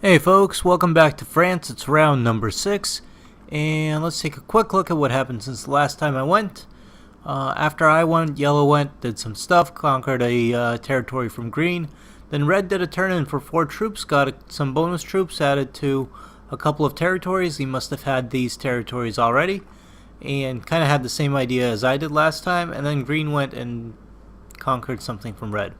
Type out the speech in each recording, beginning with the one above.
Hey folks, welcome back to France. It's round number 6, and let's take a quick look at what happened since the last time I went. After I went, Yellow went, did some stuff, conquered a territory from Green. Then Red did a turn-in for 4 troops, got some bonus troops added to a couple of territories. He must have had these territories already, and kind of had the same idea as I did last time. And then Green went and conquered something from Red.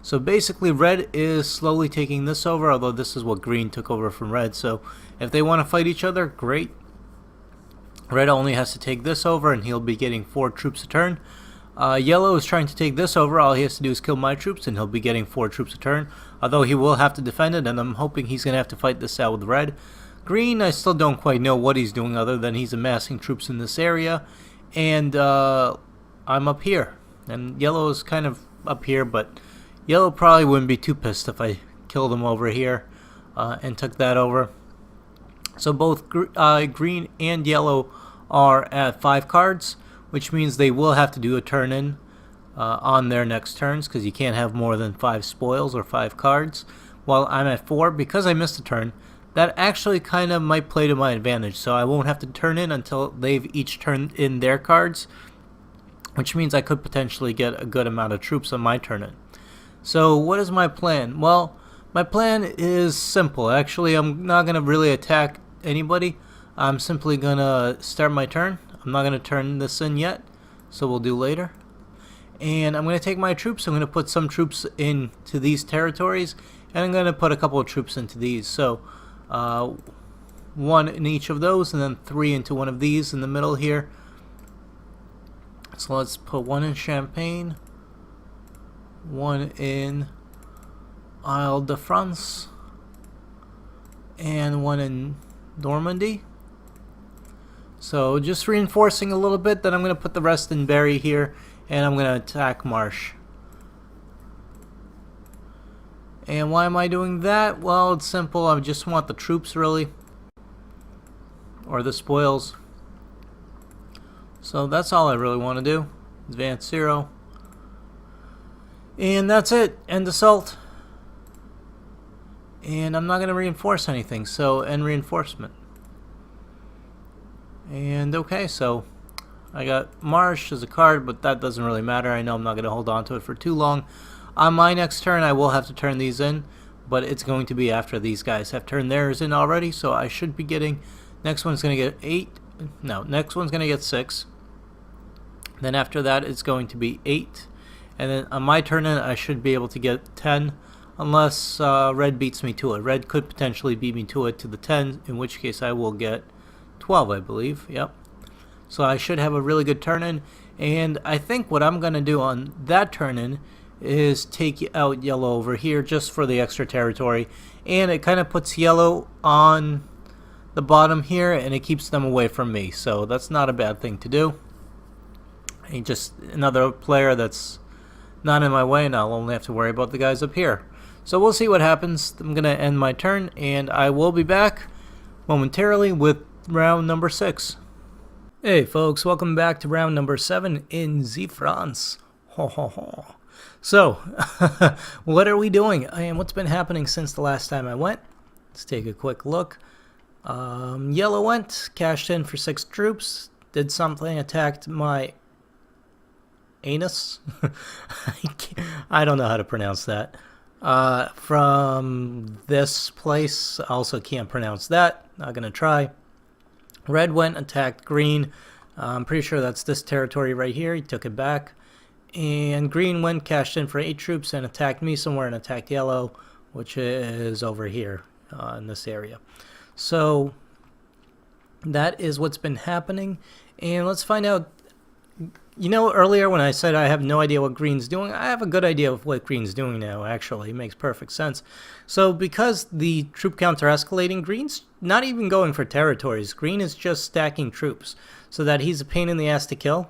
So basically Red is slowly taking this over, although this is what Green took over from Red. So if they want to fight each other, great. Red only has to take this over and he'll be getting 4 troops a turn. Yellow is trying to take this over. All he has to do is kill my troops and he'll be getting 4 troops a turn. Although he will have to defend it, and I'm hoping he's going to have to fight this out with Red. Green, I still don't quite know what he's doing other than he's amassing troops in this area. And I'm up here. And Yellow is kind of up here, but Yellow probably wouldn't be too pissed if I killed him over here and took that over. So both Green and Yellow are at 5 cards, which means they will have to do a turn-in on their next turns, because you can't have more than 5 spoils or 5 cards. While I'm at 4, because I missed a turn, that actually kind of might play to my advantage. So I won't have to turn in until they've each turned in their cards, which means I could potentially get a good amount of troops on my turn-in. So what is my plan? Well, my plan is simple. Actually, I'm not going to really attack anybody. I'm simply going to start my turn. I'm not going to turn this in yet, so we'll do later. And I'm going to take my troops. I'm going to put some troops into these territories, and I'm going to put a couple of troops into these. So 1 in each of those, and then 3 into one of these in the middle here. So let's put 1 in Champagne, 1 in Ile-de-France, and 1 in Normandy. So just reinforcing a little bit. Then I'm going to put the rest in Berry here, and I'm going to attack Marche. And why am I doing that? Well, it's simple. I just want the troops, really, or the spoils. So that's all I really want to do. Advance 0. And that's it. End assault. And I'm not going to reinforce anything, so end reinforcement. And okay, so I got Marche as a card, but that doesn't really matter. I know I'm not going to hold on to it for too long. On my next turn, I will have to turn these in, but it's going to be after these guys have turned theirs in already, so I should be getting... Next one's going to get 8. No, next one's going to get 6. Then after that, it's going to be 8. And then on my turn in, I should be able to get 10, unless Red beats me to it. Red could potentially beat me to it to the 10, in which case I will get 12, I believe. Yep. So I should have a really good turn in. And I think what I'm going to do on that turn in is take out Yellow over here just for the extra territory. And it kind of puts Yellow on the bottom here, and it keeps them away from me. So that's not a bad thing to do. And just another player that's not in my way, and I'll only have to worry about the guys up here. So we'll see what happens. I'm going to end my turn, and I will be back momentarily with round number 6. Hey folks, welcome back to round number 7 in France. Ho ho ho. So, what are we doing? And what's been happening since the last time I went? Let's take a quick look. Yellow went, cashed in for 6 troops, did something, attacked my anus. I don't know how to pronounce that. From this place, I also can't pronounce that. Not gonna try. Red went, attacked Green. I'm pretty sure that's this territory right here. He took it back. And Green went, cashed in for 8 troops, and attacked me somewhere and attacked Yellow, which is over here in this area. So that is what's been happening. And let's find out. You know, earlier when I said I have no idea what Green's doing, I have a good idea of what Green's doing now, actually. It makes perfect sense. So because the troop counts are escalating, Green's not even going for territories. Green is just stacking troops so that he's a pain in the ass to kill.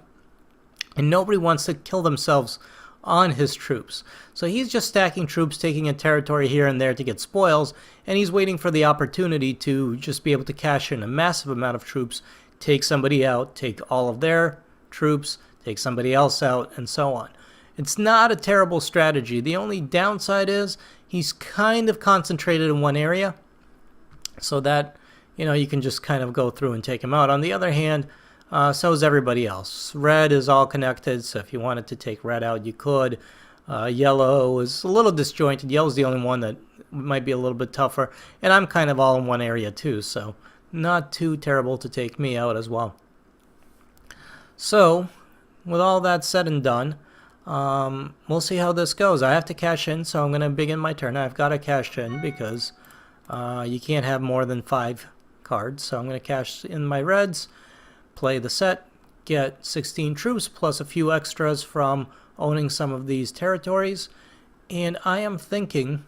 And nobody wants to kill themselves on his troops. So he's just stacking troops, taking a territory here and there to get spoils, and he's waiting for the opportunity to just be able to cash in a massive amount of troops, take somebody out, take all of their troops, take somebody else out, and so on. It's not a terrible strategy. The only downside is he's kind of concentrated in one area, so that, you can just kind of go through and take them out. On the other hand, so is everybody else. Red is all connected, so if you wanted to take red out, you could. Yellow is a little disjointed. Yellow's the only one that might be a little bit tougher, and I'm kind of all in one area too, so not too terrible to take me out as well. So, with all that said and done, we'll see how this goes. I have to cash in, so I'm going to begin my turn. I've got to cash in because you can't have more than 5 cards, so I'm going to cash in my reds, play the set, get 16 troops plus a few extras from owning some of these territories, and I am thinking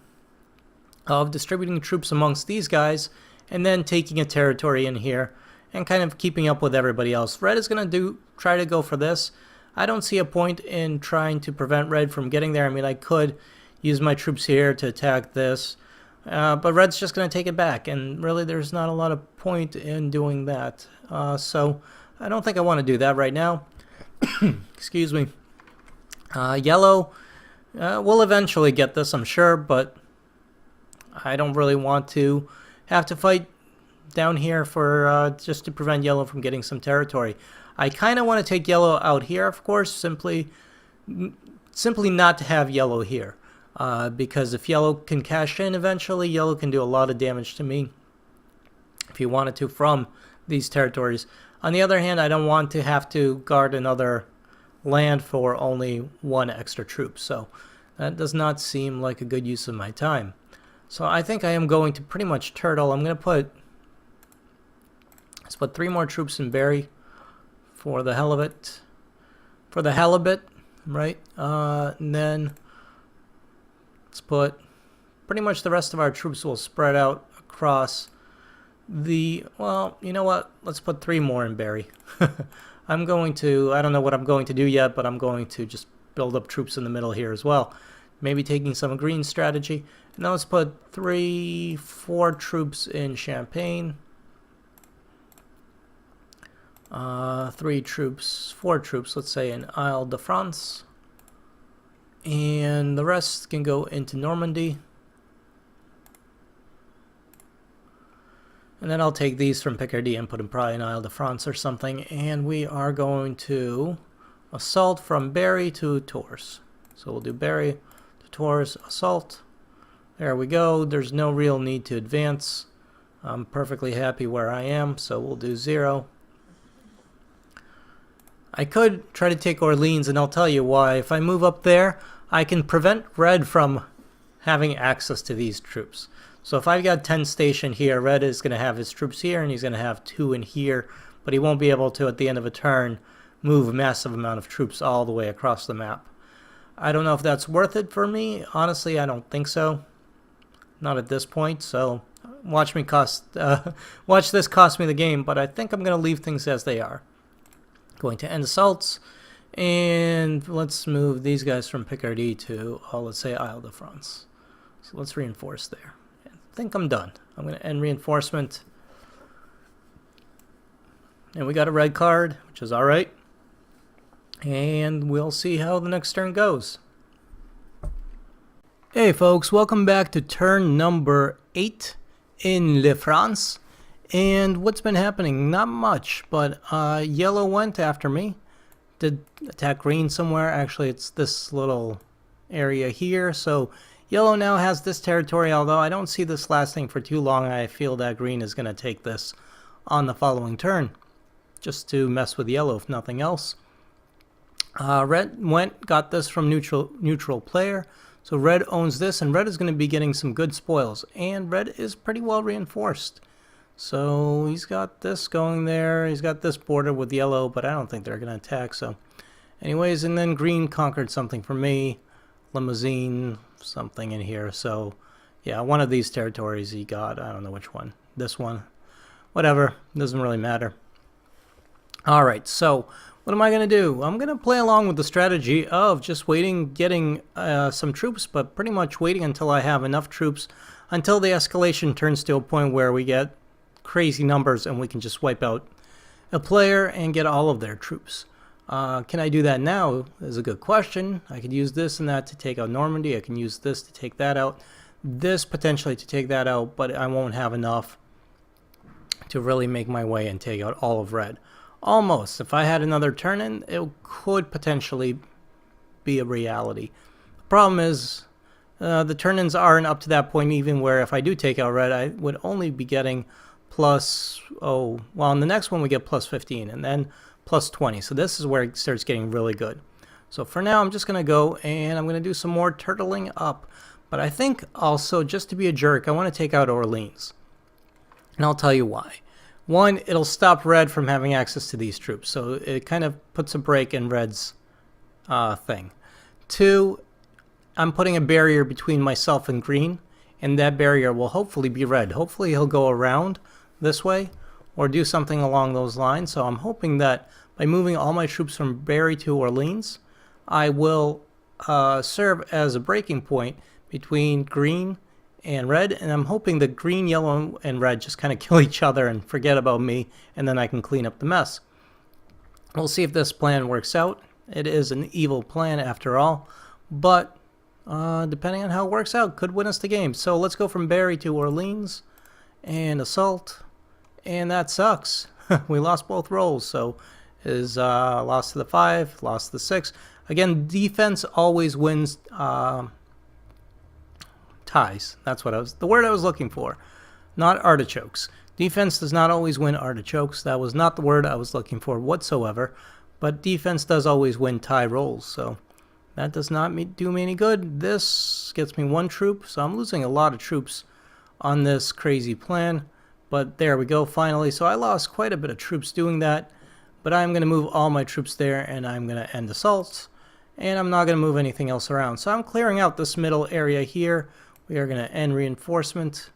of distributing troops amongst these guys and then taking a territory in here and kind of keeping up with everybody else. Red is going to try to go for this. I don't see a point in trying to prevent red from getting there. I mean, I could use my troops here to attack this, but red's just going to take it back, and really there's not a lot of point in doing that. So I don't think I want to do that right now. Excuse me. Yellow will eventually get this, I'm sure, but I don't really want to have to fight down here for just to prevent yellow from getting some territory. I kind of want to take yellow out here, of course, simply not to have yellow here, because if yellow can cash in eventually, yellow can do a lot of damage to me if you wanted to from these territories. On the other hand, I don't want to have to guard another land for only 1 extra troop, so that does not seem like a good use of my time. So I think I am going to pretty much turtle. I'm going to let's put 3 more troops in Berry for the hell of it. For the halibut, right? And then let's put pretty much the rest of our troops will spread out across the, well, you know what? Let's put 3 more in Berry. I don't know what I'm going to do yet, but I'm going to just build up troops in the middle here as well. Maybe taking some green strategy. And now let's put 4 troops in Champagne. 4 troops, let's say, in Isle de France. And the rest can go into Normandy. And then I'll take these from Picardy and put them probably in Isle de France or something. And we are going to assault from Berry to Tours. So we'll do Berry to Tours, assault. There we go. There's no real need to advance. I'm perfectly happy where I am, so we'll do 0. I could try to take Orleans, and I'll tell you why. If I move up there, I can prevent red from having access to these troops. So if I've got 10 stationed here, red is going to have his troops here, and he's going to have 2 in here, but he won't be able to, at the end of a turn, move a massive amount of troops all the way across the map. I don't know if that's worth it for me. Honestly, I don't think so. Not at this point, so watch this cost me the game, but I think I'm going to leave things as they are. Going to end assaults, and let's move these guys from Picardy to, let's say, Isle de France. So let's reinforce there. I think I'm done. I'm going to end reinforcement. And we got a red card, which is alright. And we'll see how the next turn goes. Hey folks, welcome back to turn number 8 in Le France. And what's been happening? Not much, but yellow went after me. Did attack green somewhere. Actually, it's this little area here. So yellow now has this territory, although I don't see this lasting for too long. I feel that green is going to take this on the following turn, just to mess with yellow, if nothing else. Red got this from neutral player. So red owns this, and red is going to be getting some good spoils. And red is pretty well reinforced. So he's got this going there. He's got this border with yellow, but I don't think they're going to attack. So anyways, and then green conquered something for me. Limousine, something in here. So yeah, one of these territories he got. I don't know which one. This one. Whatever. Doesn't really matter. Alright, so what am I going to do? I'm going to play along with the strategy of just waiting, getting some troops, but pretty much waiting until I have enough troops, until the escalation turns to a point where we get crazy numbers and we can just wipe out a player and get all of their troops. Can I do that now is a good question. I could use this and that to take out Normandy. I can use this to take that out. This potentially to take that out, but I won't have enough to really make my way and take out all of red. Almost. If I had another turn-in, it could potentially be a reality. The problem is the turn-ins aren't up to that point even where if I do take out red, I would only be getting plus, well, in the next one we get plus 15 and then plus 20. So this is where it starts getting really good. So for now, I'm just going to go and I'm going to do some more turtling up. But I think also, just to be a jerk, I want to take out Orleans. And I'll tell you why. One, it'll stop red from having access to these troops. So it kind of puts a break in red's thing. Two, I'm putting a barrier between myself and green. And that barrier will hopefully be red. Hopefully he'll go around this way or do something along those lines. So I'm hoping that by moving all my troops from Barry to Orleans, I will serve as a breaking point between green and red, and I'm hoping that green, yellow, and red just kind of kill each other and forget about me, and then I can clean up the mess. We'll see if this plan works out. It is an evil plan after all, but depending on how it works out, could win us the game. So let's go from Barry to Orleans and assault, and that sucks. We lost both rolls, so is lost to the 5, lost to the 6. Again, defense always wins ties. That's what the word I was looking for. Not artichokes. Defense does not always win artichokes. That was not the word I was looking for whatsoever. But defense does always win tie rolls. So that does not do me any good. This gets me 1 troop. So I'm losing a lot of troops on this crazy plan. But there we go, finally. So I lost quite a bit of troops doing that. But I'm going to move all my troops there, and I'm going to end assaults. And I'm not going to move anything else around. So I'm clearing out this middle area here. We are going to end reinforcement.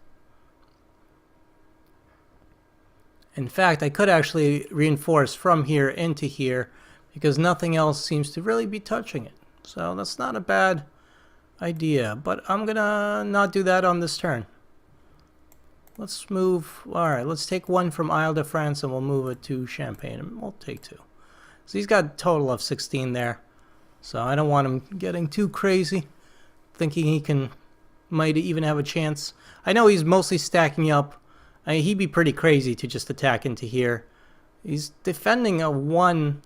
In fact, I could actually reinforce from here into here because nothing else seems to really be touching it. So that's not a bad idea. But I'm going to not do that on this turn. Let's move. All right, let's take 1 from Isle de France and we'll move it to Champagne. And we'll take 2. So he's got a total of 16 there. So I don't want him getting too crazy, thinking he might even have a chance. I know he's mostly stacking up. He'd be pretty crazy to just attack into here. He's defending a 1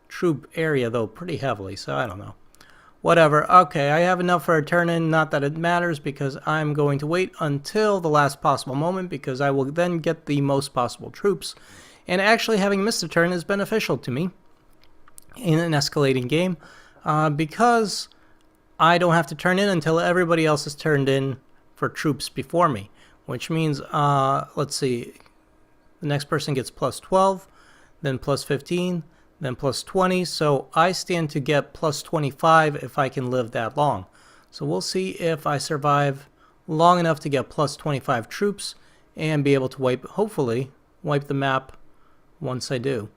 troop area, though, pretty heavily, so I don't know. Whatever. Okay, I have enough for a turn-in. Not that it matters, because I'm going to wait until the last possible moment, because I will then get the most possible troops. And actually having missed a turn is beneficial to me in an escalating game, because I don't have to turn in until everybody else has turned in for troops before me. Which means, let's see, the next person gets plus 12, then plus 15, then plus 20. So I stand to get plus 25 if I can live that long. So we'll see if I survive long enough to get plus 25 troops and be able to hopefully wipe the map once I do.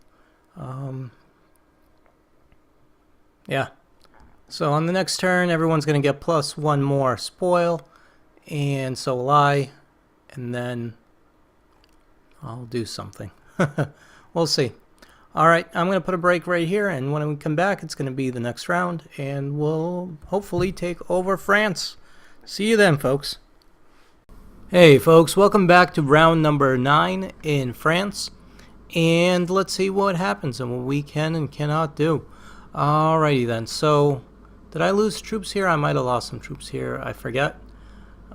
Yeah. So on the next turn, everyone's going to get plus 1 more spoil, and so will I, and then I'll do something. We'll see. All right, I'm going to put a break right here, and when we come back, it's going to be the next round, and we'll hopefully take over France. See you then, folks. Hey, folks, welcome back to round number 9 in France, and let's see what happens and what we can and cannot do. Alrighty then, so did I lose troops here? I might have lost some troops here. I forget.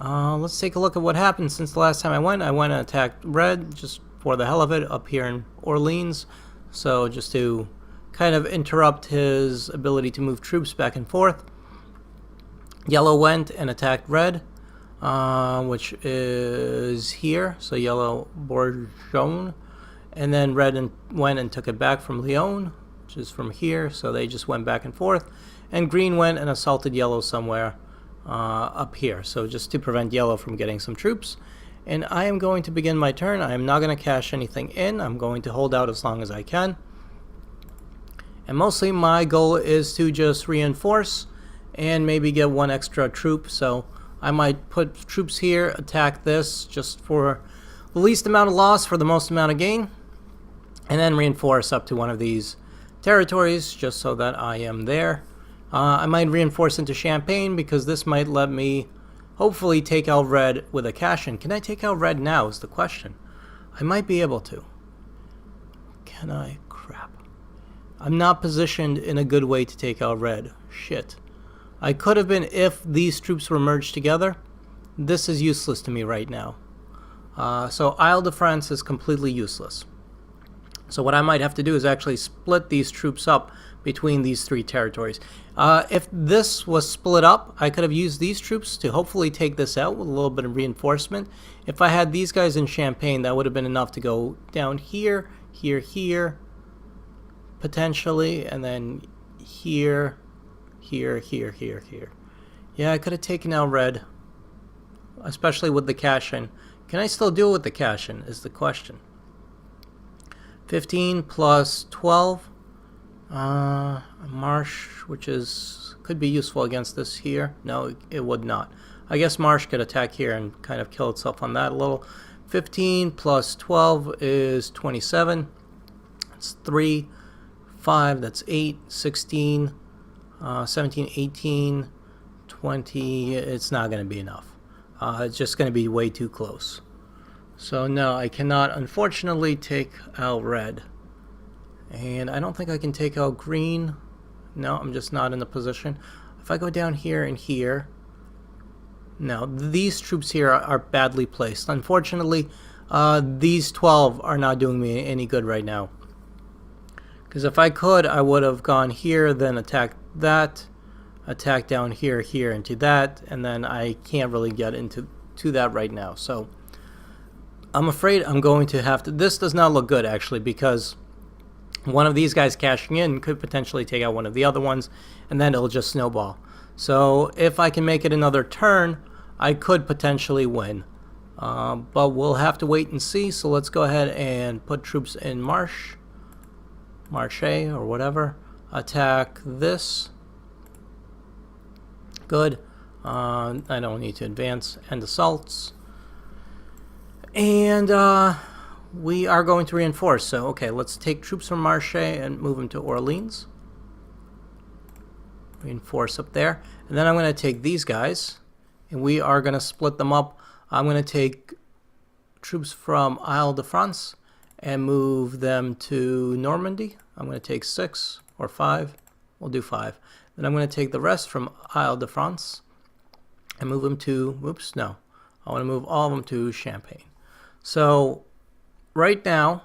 Let's take a look at what happened since the last time I went. I went and attacked red just for the hell of it up here in Orleans. So just to kind of interrupt his ability to move troops back and forth. Yellow went and attacked red, which is here. So yellow Bourgogne. And then red went and took it back from Lyon, which is from here. So they just went back and forth. And green went and assaulted yellow somewhere up here. So just to prevent yellow from getting some troops. And I am going to begin my turn. I am not going to cash anything in. I'm going to hold out as long as I can. And mostly my goal is to just reinforce and maybe get 1 extra troop. So I might put troops here, attack this just for the least amount of loss for the most amount of gain. And then reinforce up to one of these territories just so that I am there. I might reinforce into Champagne because this might let me hopefully take out red with a cash-in. Can I take out red now is the question. I might be able to. Can I? Crap. I'm not positioned in a good way to take out red. Shit. I could have been if these troops were merged together. This is useless to me right now. So Isle de France is completely useless. So what I might have to do is actually split these troops up between these three territories. If this was split up, I could have used these troops to hopefully take this out with a little bit of reinforcement. If I had these guys in Champagne, that would have been enough to go down here, here, here, potentially, and then here, here, here, here, here. Yeah, I could have taken out red, especially with the cash-in. Can I still do it with the cash-in is the question. 15 plus 12. Marsh, which could be useful against this here. No, it would not. I guess Marsh could attack here and kind of kill itself on that a little. 15 plus 12 is 27. That's 3. 5, that's 8. 16, 17, 18, 20. It's not going to be enough. It's just going to be way too close. So no, I cannot unfortunately take out red. And I don't think I can take out green. No, I'm just not in the position. If I go down here and here, no, these troops here are badly placed. Unfortunately, these 12 are not doing me any good right now. Because if I could, I would have gone here, then attacked that, attack down here, here, into that, and then I can't really get into that right now. So I'm afraid I'm going to have to. This does not look good actually, because one of these guys cashing in could potentially take out one of the other ones, and then it'll just snowball. So if I can make it another turn, I could potentially win. But we'll have to wait and see. So let's go ahead and put troops in Marche or whatever. Attack this. Good. I don't need to advance. End assaults. And we are going to reinforce. So, okay, let's take troops from Marche and move them to Orleans. Reinforce up there. And then I'm going to take these guys, and we are going to split them up. I'm going to take troops from Isle de France and move them to Normandy. I'm going to take 6 or 5. We'll do 5. Then I'm going to take the rest from Isle de France and move them to, oops, no. I want to move all of them to Champagne. So right now,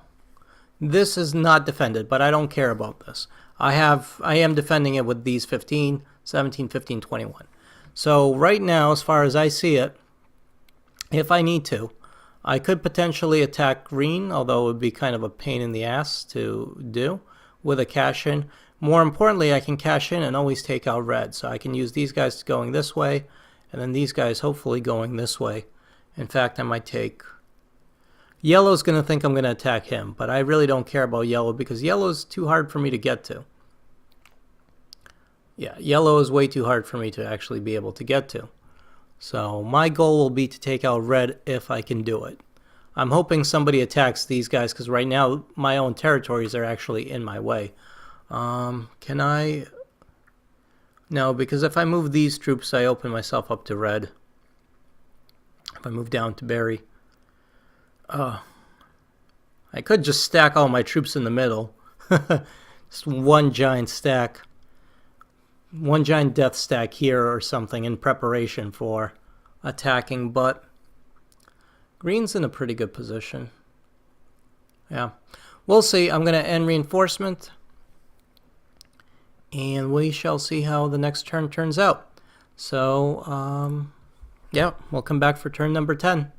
this is not defended, but I don't care about this. I am defending it with these 15, 17, 15, 21. So right now, as far as I see it, if I need to, I could potentially attack green, although it would be kind of a pain in the ass to do with a cash in. More importantly, I can cash in and always take out red. So I can use these guys going this way, and then these guys hopefully going this way. In fact, I might take... Yellow's going to think I'm going to attack him, but I really don't care about yellow because yellow is too hard for me to get to. Yeah, yellow is way too hard for me to actually be able to get to. So my goal will be to take out red if I can do it. I'm hoping somebody attacks these guys because right now my own territories are actually in my way. Can I? No, because if I move these troops, I open myself up to red. If I move down to Berry. I could just stack all my troops in the middle. Just one giant stack. One giant death stack here or something in preparation for attacking, but green's in a pretty good position. Yeah. We'll see. I'm going to end reinforcement. And we shall see how the next turn turns out. So, yeah, we'll come back for turn number 10.